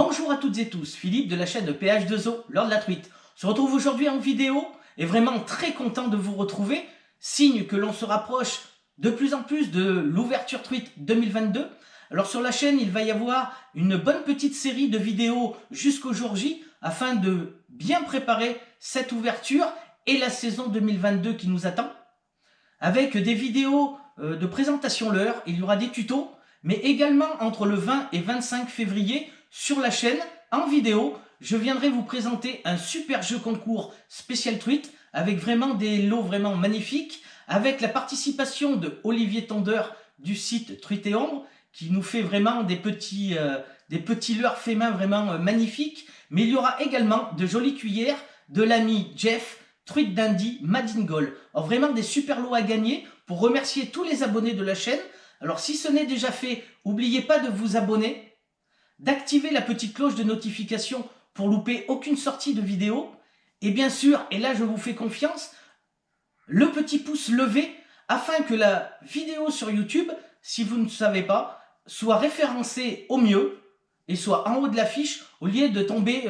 Bonjour à toutes et tous, Philippe de la chaîne PH2O, Lord de la Truite. On se retrouve aujourd'hui en vidéo et vraiment très content de vous retrouver, signe que l'on se rapproche de plus en plus de l'ouverture truite 2022. Alors sur la chaîne, il va y avoir une bonne petite série de vidéos jusqu'au jour J afin de bien préparer cette ouverture et la saison 2022 qui nous attend. Avec des vidéos de présentation leurre, il y aura des tutos, mais également entre le 20 et 25 février, sur la chaîne, en vidéo, je viendrai vous présenter un super jeu concours spécial truite avec vraiment des lots vraiment magnifiques, avec la participation de Olivier Tondeur du site Truite et Ombre, qui nous fait vraiment des petits leurres faits main vraiment magnifiques. Mais il y aura également de jolies cuillères de l'ami Jeff, Truite d'Indy, Madingol. Alors vraiment des super lots à gagner pour remercier tous les abonnés de la chaîne. Alors si ce n'est déjà fait, n'oubliez pas de vous abonner, d'activer la petite cloche de notification pour louper aucune sortie de vidéo. Et bien sûr, et là je vous fais confiance, le petit pouce levé afin que la vidéo sur YouTube, si vous ne savez pas, soit référencée au mieux et soit en haut de l'affiche au lieu de tomber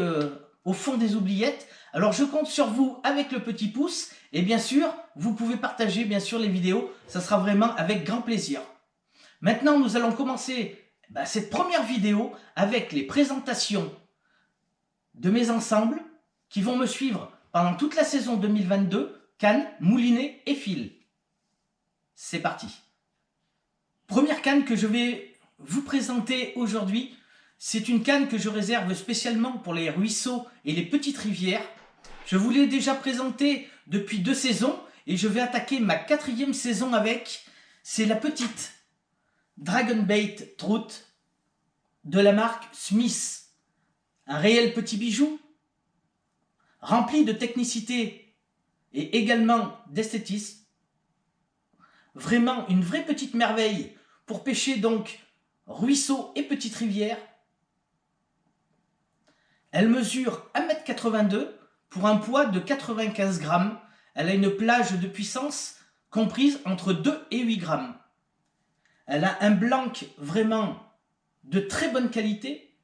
au fond des oubliettes. Alors je compte sur vous avec le petit pouce et bien sûr, vous pouvez partager bien sûr les vidéos, ça sera vraiment avec grand plaisir. Maintenant, nous allons commencer cette première vidéo avec les présentations de mes ensembles qui vont me suivre pendant toute la saison 2022, canne, moulinet et fil. C'est parti. Première canne que je vais vous présenter aujourd'hui, c'est une canne que je réserve spécialement pour les ruisseaux et les petites rivières. Je vous l'ai déjà présentée depuis 2 saisons et je vais attaquer ma 4e saison avec. C'est la petite Dragon Bait Trout de la marque Smith. Un réel petit bijou rempli de technicité et également d'esthétisme. Vraiment une vraie petite merveille pour pêcher donc ruisseaux et petites rivières. Elle mesure 1,82 m pour un poids de 95 grammes. Elle a une plage de puissance comprise entre 2 et 8 grammes. Elle a un blanc vraiment de très bonne qualité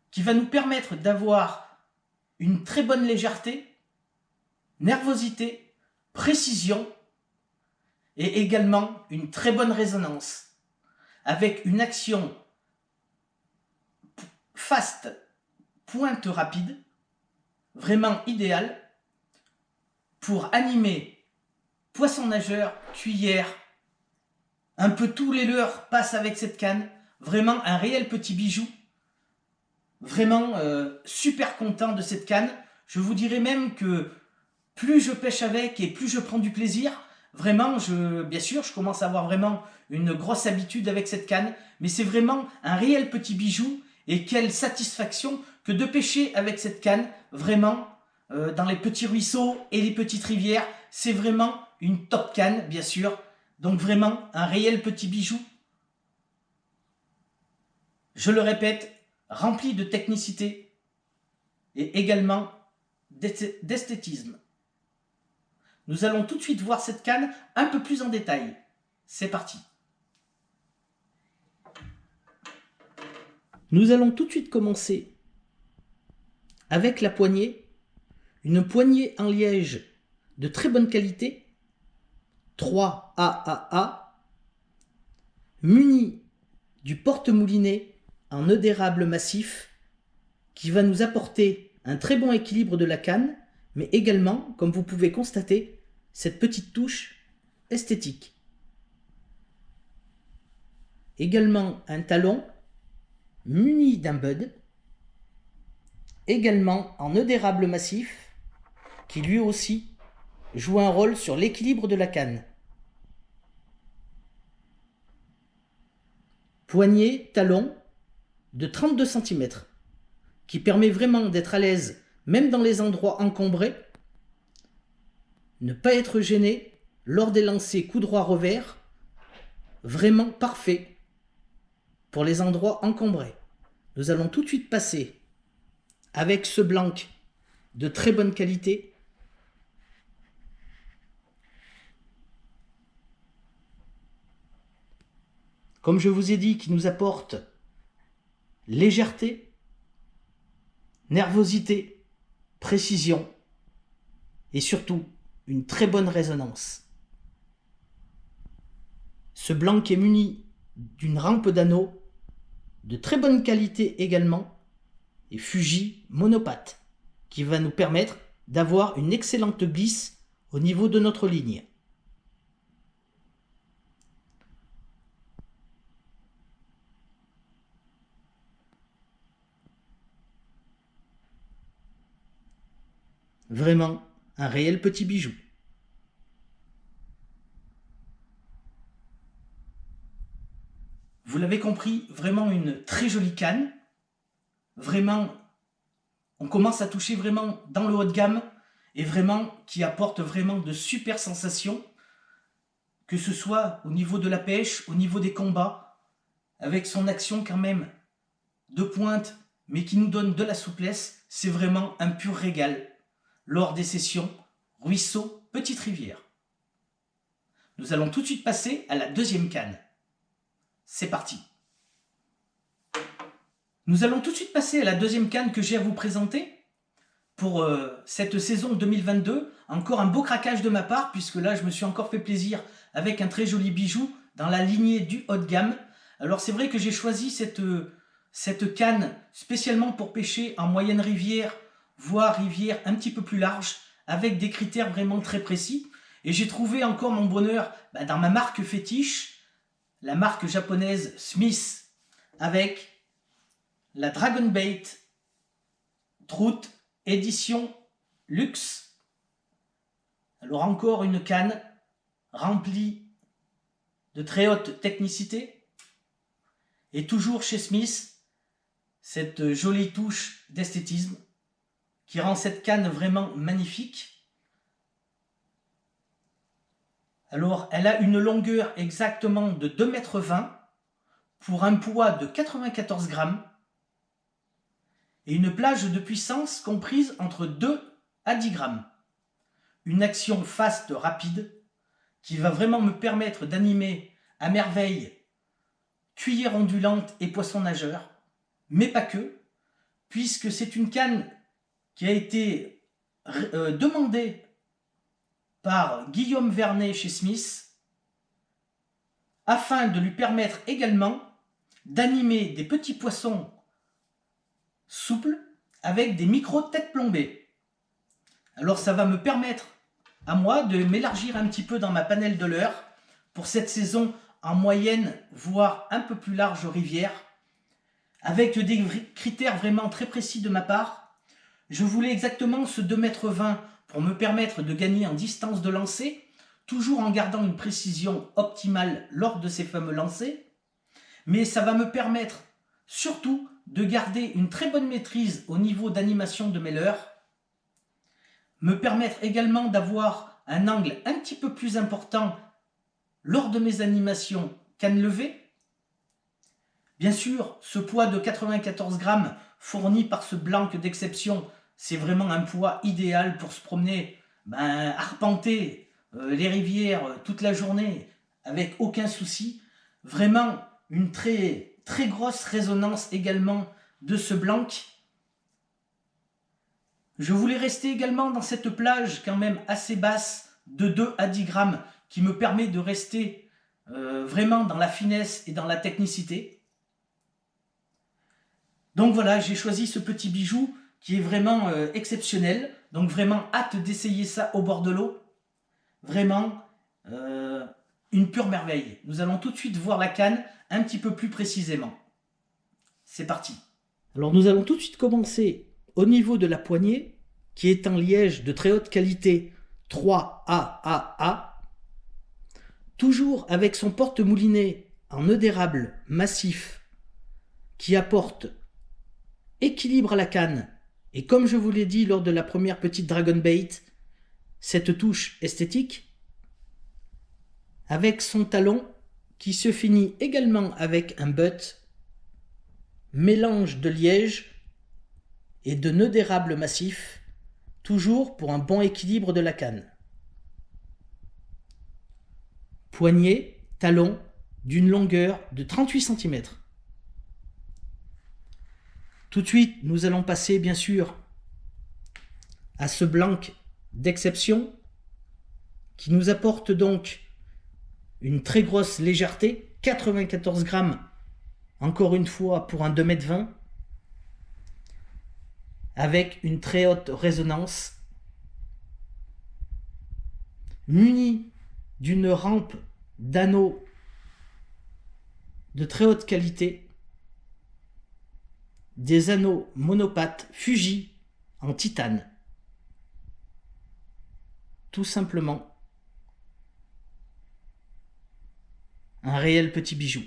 qui va nous permettre d'avoir une très bonne légèreté, nervosité, précision et également une très bonne résonance avec une action fast, pointe rapide, vraiment idéale pour animer poisson nageur, cuillère. Un peu tous les leurres passent avec cette canne. Vraiment un réel petit bijou. Vraiment super content de cette canne. Je vous dirais même que plus je pêche avec et plus je prends du plaisir. Vraiment, bien sûr, je commence à avoir vraiment une grosse habitude avec cette canne. Mais c'est vraiment un réel petit bijou. Et quelle satisfaction que de pêcher avec cette canne. Vraiment, dans les petits ruisseaux et les petites rivières. C'est vraiment une top canne, bien sûr. Donc vraiment un réel petit bijou. Je le répète, rempli de technicité et également d'esthétisme. Nous allons tout de suite voir cette canne un peu plus en détail. C'est parti. Nous allons tout de suite commencer avec la poignée. Une poignée en liège de très bonne qualité. 3 AAA, muni du porte-moulinet en nœud d'érable massif qui va nous apporter un très bon équilibre de la canne, mais également, comme vous pouvez constater, cette petite touche esthétique. Également un talon muni d'un bud, également en nœud d'érable massif qui lui aussi joue un rôle sur l'équilibre de la canne. Poignée, talon de 32 cm qui permet vraiment d'être à l'aise même dans les endroits encombrés, ne pas être gêné lors des lancers coup droit revers, vraiment parfait pour les endroits encombrés. Nous allons tout de suite passer avec ce blanc de très bonne qualité. Comme je vous ai dit, qui nous apporte légèreté, nervosité, précision et surtout une très bonne résonance. Ce blanc est muni d'une rampe d'anneau de très bonne qualité également et Fuji monopathe qui va nous permettre d'avoir une excellente glisse au niveau de notre ligne. Vraiment un réel petit bijou. Vous l'avez compris, vraiment une très jolie canne. Vraiment, on commence à toucher vraiment dans le haut de gamme et vraiment qui apporte vraiment de super sensations, que ce soit au niveau de la pêche, au niveau des combats, avec son action quand même de pointe, mais qui nous donne de la souplesse. C'est vraiment un pur régal lors des sessions ruisseau, petite rivière. Nous allons tout de suite passer à la deuxième canne. C'est parti. Nous allons tout de suite passer à la deuxième canne que j'ai à vous présenter pour cette saison 2022. Encore un beau craquage de ma part, puisque là je me suis encore fait plaisir avec un très joli bijou dans la lignée du haut de gamme. Alors c'est vrai que j'ai choisi cette canne spécialement pour pêcher en moyenne rivière, voire rivière un petit peu plus large, avec des critères vraiment très précis. Et j'ai trouvé encore mon bonheur dans ma marque fétiche, la marque japonaise Smith, avec la Dragon Bait Trout édition luxe. Alors encore une canne remplie de très haute technicité. Et toujours chez Smith, cette jolie touche d'esthétisme qui rend cette canne vraiment magnifique. Alors, elle a une longueur exactement de 2,20 m pour un poids de 94 grammes et une plage de puissance comprise entre 2 à 10 grammes. Une action fast rapide qui va vraiment me permettre d'animer à merveille cuillère ondulante et poisson nageur, mais pas que, puisque c'est une canne qui a été demandée par Guillaume Vernet chez Smith, afin de lui permettre également d'animer des petits poissons souples avec des micro-têtes plombées. Alors ça va me permettre à moi de m'élargir un petit peu dans ma panel de leurre pour cette saison en moyenne, voire un peu plus large rivière, avec des critères vraiment très précis de ma part. Je voulais exactement ce 2,20 m pour me permettre de gagner en distance de lancer, toujours en gardant une précision optimale lors de ces fameux lancers. Mais ça va me permettre surtout de garder une très bonne maîtrise au niveau d'animation de mes leurres, me permettre également d'avoir un angle un petit peu plus important lors de mes animations canne levée. Bien sûr, ce poids de 94 grammes fourni par ce blanc d'exception, c'est vraiment un poids idéal pour se promener, arpenter les rivières toute la journée avec aucun souci. Vraiment une très, très grosse résonance également de ce blanc. Je voulais rester également dans cette plage quand même assez basse de 2 à 10 grammes qui me permet de rester vraiment dans la finesse et dans la technicité. Donc voilà, j'ai choisi ce petit bijou qui est vraiment exceptionnel. Donc vraiment hâte d'essayer ça au bord de l'eau. Vraiment une pure merveille. Nous allons tout de suite voir la canne un petit peu plus précisément. C'est parti. Alors nous allons tout de suite commencer au niveau de la poignée qui est en liège de très haute qualité 3AAA. Toujours avec son porte-moulinet en nœud d'érable massif qui apporte équilibre à la canne. Et comme je vous l'ai dit lors de la première petite Dragon Bait, cette touche esthétique, avec son talon qui se finit également avec un butt, mélange de liège et de nœud d'érable massif, toujours pour un bon équilibre de la canne. Poignée, talon, d'une longueur de 38 cm. Tout de suite, nous allons passer bien sûr à ce blanc d'exception qui nous apporte donc une très grosse légèreté, 94 grammes, encore une fois pour un 2,20 m, avec une très haute résonance, muni d'une rampe d'anneaux de très haute qualité, des anneaux monopates Fuji en titane. Tout simplement un réel petit bijou.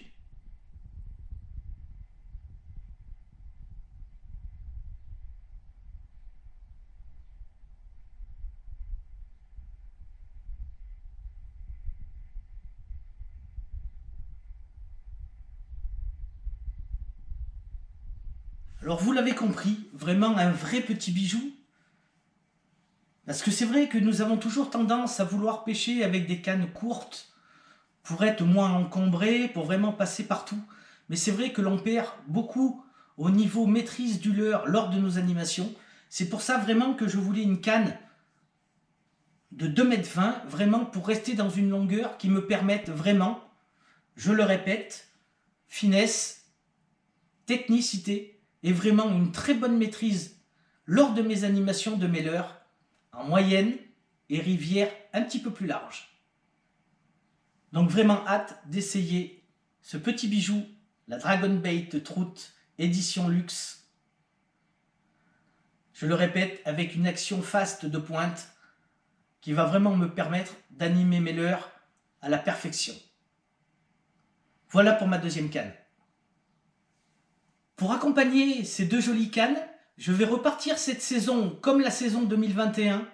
Alors vous l'avez compris, vraiment un vrai petit bijou. Parce que c'est vrai que nous avons toujours tendance à vouloir pêcher avec des cannes courtes pour être moins encombré, pour vraiment passer partout. Mais c'est vrai que l'on perd beaucoup au niveau maîtrise du leurre lors de nos animations. C'est pour ça vraiment que je voulais une canne de 2,20 m, vraiment pour rester dans une longueur qui me permette vraiment, je le répète, finesse, technicité et vraiment une très bonne maîtrise lors de mes animations de mes leurres en moyenne et rivière un petit peu plus large. Donc vraiment hâte d'essayer ce petit bijou, la Dragon Bait Trout édition luxe. Je le répète, avec une action fast de pointe qui va vraiment me permettre d'animer mes leurres à la perfection. Voilà pour ma deuxième canne. Pour accompagner ces deux jolies cannes, je vais repartir cette saison comme la saison 2021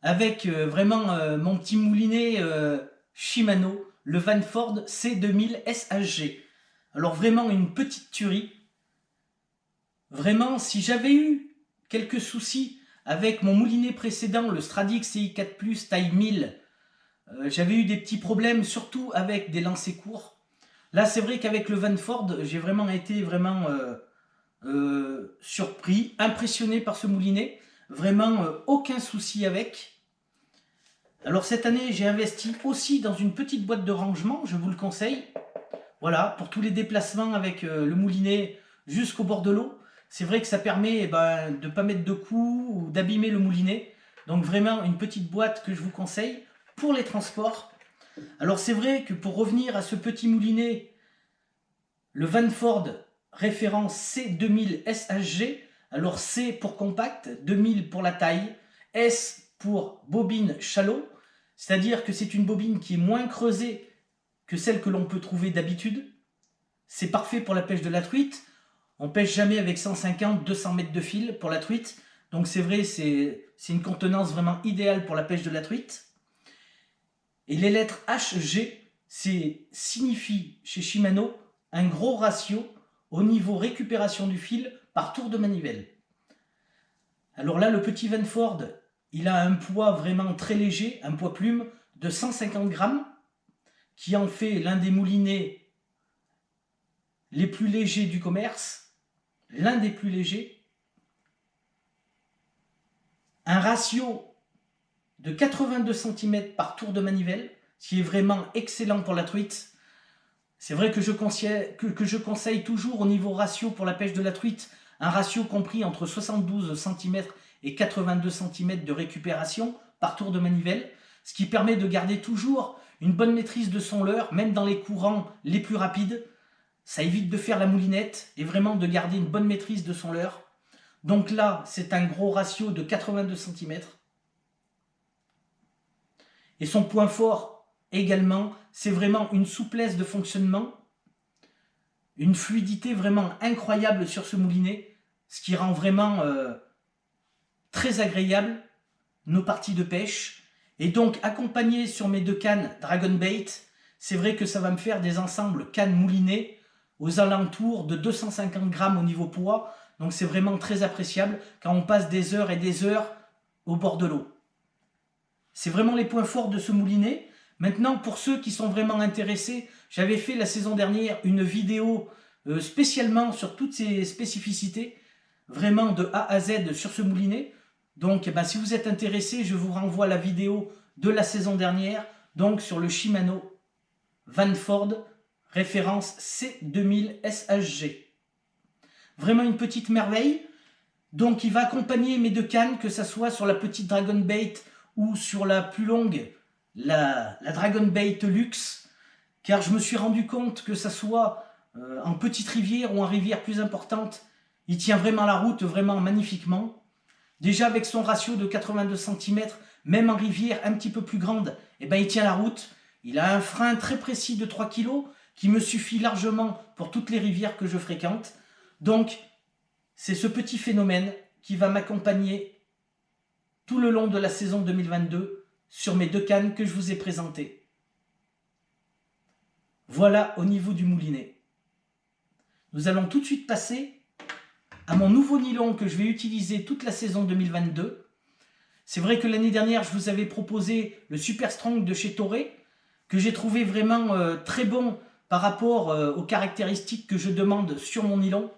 avec vraiment mon petit moulinet Shimano, le Vanford C2000 SHG. Alors vraiment une petite tuerie. Vraiment, si j'avais eu quelques soucis avec mon moulinet précédent, le Stradix CI4 Plus taille 1000, j'avais eu des petits problèmes, surtout avec des lancers courts. Là, c'est vrai qu'avec le Vanford, j'ai vraiment été surpris, impressionné par ce moulinet. Vraiment aucun souci avec. Alors cette année, j'ai investi aussi dans une petite boîte de rangement, je vous le conseille. Voilà, pour tous les déplacements avec le moulinet jusqu'au bord de l'eau. C'est vrai que ça permet de ne pas mettre de coups ou d'abîmer le moulinet. Donc vraiment une petite boîte que je vous conseille pour les transports. Alors c'est vrai que pour revenir à ce petit moulinet, le Vanford référence C2000 SHG, alors C pour compact, 2000 pour la taille, S pour bobine shallow, c'est-à-dire que c'est une bobine qui est moins creusée que celle que l'on peut trouver d'habitude. C'est parfait pour la pêche de la truite. On pêche jamais avec 150-200 mètres de fil pour la truite. Donc c'est vrai, c'est une contenance vraiment idéale pour la pêche de la truite. Et les lettres HG, signifie chez Shimano un gros ratio au niveau récupération du fil par tour de manivelle. Alors là, le petit Vanford, il a un poids vraiment très léger, un poids plume de 150 grammes, qui en fait l'un des moulinets les plus légers du commerce, l'un des plus légers. Un ratio de 82 cm par tour de manivelle, ce qui est vraiment excellent pour la truite. C'est vrai que je conseille toujours au niveau ratio pour la pêche de la truite, un ratio compris entre 72 cm et 82 cm de récupération par tour de manivelle, ce qui permet de garder toujours une bonne maîtrise de son leurre, même dans les courants les plus rapides. Ça évite de faire la moulinette et vraiment de garder une bonne maîtrise de son leurre. Donc là, c'est un gros ratio de 82 cm. Et son point fort également, c'est vraiment une souplesse de fonctionnement, une fluidité vraiment incroyable sur ce moulinet, ce qui rend vraiment très agréable nos parties de pêche. Et donc accompagné sur mes deux cannes Dragon Bait, c'est vrai que ça va me faire des ensembles cannes moulinet aux alentours de 250 grammes au niveau poids. Donc c'est vraiment très appréciable quand on passe des heures et des heures au bord de l'eau. C'est vraiment les points forts de ce moulinet. Maintenant, pour ceux qui sont vraiment intéressés, j'avais fait la saison dernière une vidéo spécialement sur toutes ces spécificités. vraiment de A à Z sur ce moulinet. Donc si vous êtes intéressé, je vous renvoie à la vidéo de la saison dernière, donc sur le Shimano Vanford, référence C2000 SHG. Vraiment une petite merveille. Donc il va accompagner mes deux cannes, que ce soit sur la petite Dragon Bait ou sur la plus longue, la Dragon Bait Luxe, car je me suis rendu compte que ça soit en petite rivière ou en rivière plus importante, il tient vraiment la route, vraiment magnifiquement. Déjà avec son ratio de 82 cm, même en rivière un petit peu plus grande, il tient la route. Il a un frein très précis de 3 kg qui me suffit largement pour toutes les rivières que je fréquente. Donc c'est ce petit phénomène qui va m'accompagner tout le long de la saison 2022 sur mes deux cannes que je vous ai présentées. Voilà au niveau du moulinet. Nous allons tout de suite passer à mon nouveau nylon que je vais utiliser toute la saison 2022. C'est vrai que l'année dernière, je vous avais proposé le Super Strong de chez Toray, que j'ai trouvé vraiment très bon par rapport aux caractéristiques que je demande sur mon nylon.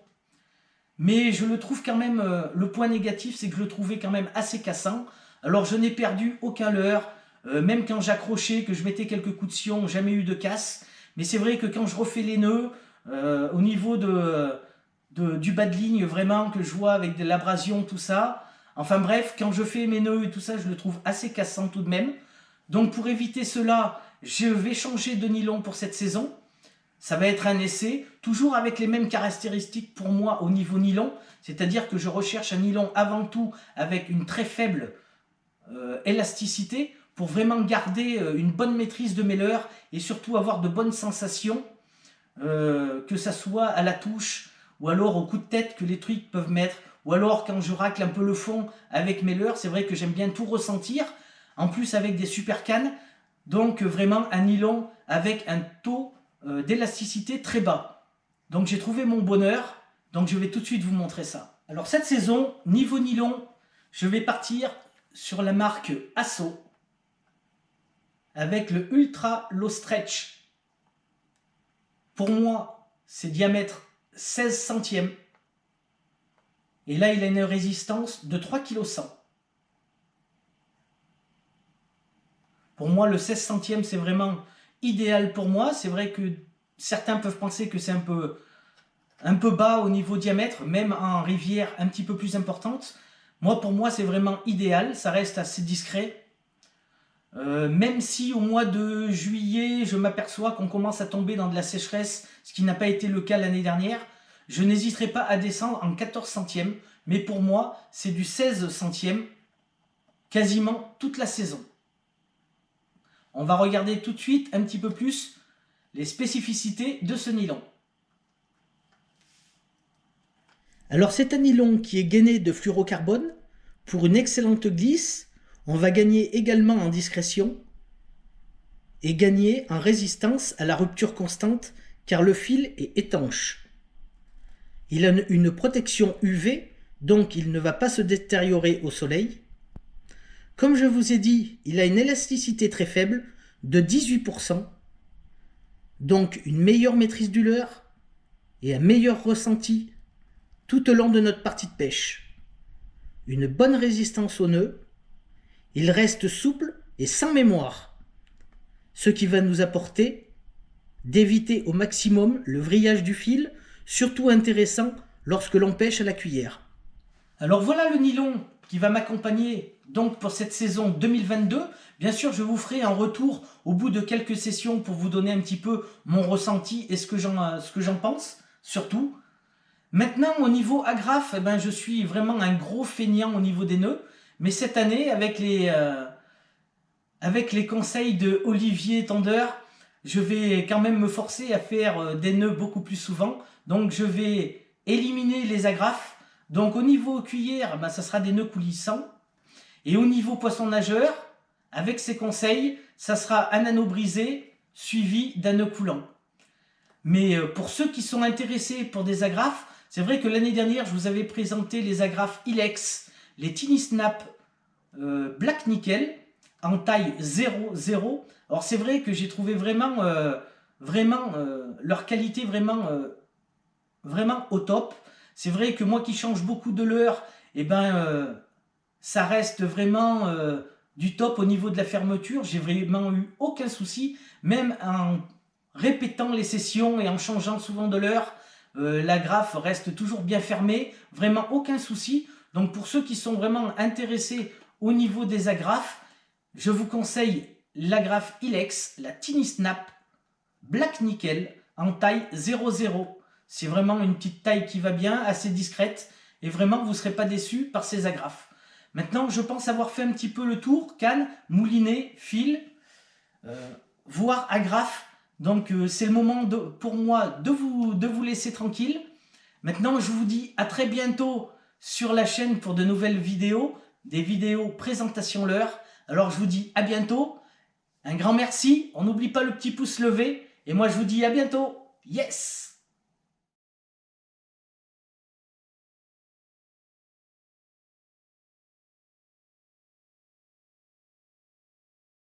Mais je le trouve quand même, le point négatif, c'est que je le trouvais quand même assez cassant. Alors je n'ai perdu aucun leurre, même quand j'accrochais, que je mettais quelques coups de sion, jamais eu de casse. Mais c'est vrai que quand je refais les nœuds, au niveau du bas de ligne, vraiment, que je vois avec de l'abrasion, tout ça. Enfin bref, quand je fais mes nœuds et tout ça, je le trouve assez cassant tout de même. Donc pour éviter cela, je vais changer de nylon pour cette saison. Ça va être un essai, toujours avec les mêmes caractéristiques pour moi au niveau nylon. C'est-à-dire que je recherche un nylon avant tout avec une très faible élasticité pour vraiment garder une bonne maîtrise de mes leurres et surtout avoir de bonnes sensations, que ça soit à la touche ou alors au coup de tête que les trucs peuvent mettre, ou alors quand je racle un peu le fond avec mes leurres. C'est vrai que j'aime bien tout ressentir, en plus avec des super cannes. Donc vraiment un nylon avec un taux d'élasticité très bas. Donc j'ai trouvé mon bonheur, donc je vais tout de suite vous montrer ça. Alors cette saison, niveau nylon, je vais partir sur la marque Asso avec le Ultra Low Stretch. Pour moi, c'est diamètre 16 centièmes. Et là, il a une résistance de 3,1 kg. Pour moi, le 16 centièmes, c'est vraiment idéal pour moi. C'est vrai que certains peuvent penser que c'est un peu bas au niveau diamètre, même en rivière un petit peu plus importante. Pour moi, c'est vraiment idéal. Ça reste assez discret. Même si au mois de juillet, je m'aperçois qu'on commence à tomber dans de la sécheresse, ce qui n'a pas été le cas l'année dernière, je n'hésiterai pas à descendre en 14 centièmes. Mais pour moi, c'est du 16 centièmes quasiment toute la saison. On va regarder tout de suite un petit peu plus les spécificités de ce nylon. Alors c'est un nylon qui est gainé de fluorocarbone. Pour une excellente glisse, on va gagner également en discrétion et gagner en résistance à la rupture constante car le fil est étanche. Il a une protection UV, donc il ne va pas se détériorer au soleil. Comme je vous ai dit, il a une élasticité très faible de 18%, donc une meilleure maîtrise du leurre et un meilleur ressenti tout au long de notre partie de pêche. Une bonne résistance aux nœuds, il reste souple et sans mémoire, ce qui va nous apporter d'éviter au maximum le vrillage du fil, surtout intéressant lorsque l'on pêche à la cuillère. Alors voilà le nylon qui va m'accompagner donc pour cette saison 2022. Bien sûr, je vous ferai un retour au bout de quelques sessions pour vous donner un petit peu mon ressenti et ce que j'en pense, surtout. Maintenant, au niveau agrafe, je suis vraiment un gros feignant au niveau des nœuds. Mais cette année, avec les conseils de Olivier Tendeur, je vais quand même me forcer à faire des nœuds beaucoup plus souvent. Donc je vais éliminer les agrafes. Donc au niveau cuillère, ça sera des nœuds coulissants. Et au niveau poisson nageur, avec ces conseils, ça sera un anneau brisé suivi d'un nœud coulant. Mais pour ceux qui sont intéressés pour des agrafes, c'est vrai que l'année dernière, je vous avais présenté les agrafes Ilex, les Tiny Snap Black Nickel en taille 0,0. Alors c'est vrai que j'ai trouvé vraiment leur qualité vraiment au top. C'est vrai que moi qui change beaucoup de l'heure, eh ben, ça reste vraiment du top au niveau de la fermeture. J'ai vraiment eu aucun souci, même en répétant les sessions et en changeant souvent de l'heure, l'agrafe reste toujours bien fermée, vraiment aucun souci. Donc pour ceux qui sont vraiment intéressés au niveau des agrafes, je vous conseille l'agrafe Ilex, la Tiny Snap Black Nickel en taille 00. C'est vraiment une petite taille qui va bien, assez discrète, et vraiment vous ne serez pas déçus par ces agrafes. Maintenant, je pense avoir fait un petit peu le tour, canne, moulinet, fil, voire agrafe. Donc c'est le moment pour moi de vous laisser tranquille. Maintenant, je vous dis à très bientôt sur la chaîne pour de nouvelles vidéos, des vidéos présentation leurre. Alors je vous dis à bientôt, un grand merci, on n'oublie pas le petit pouce levé, et moi je vous dis à bientôt, yes!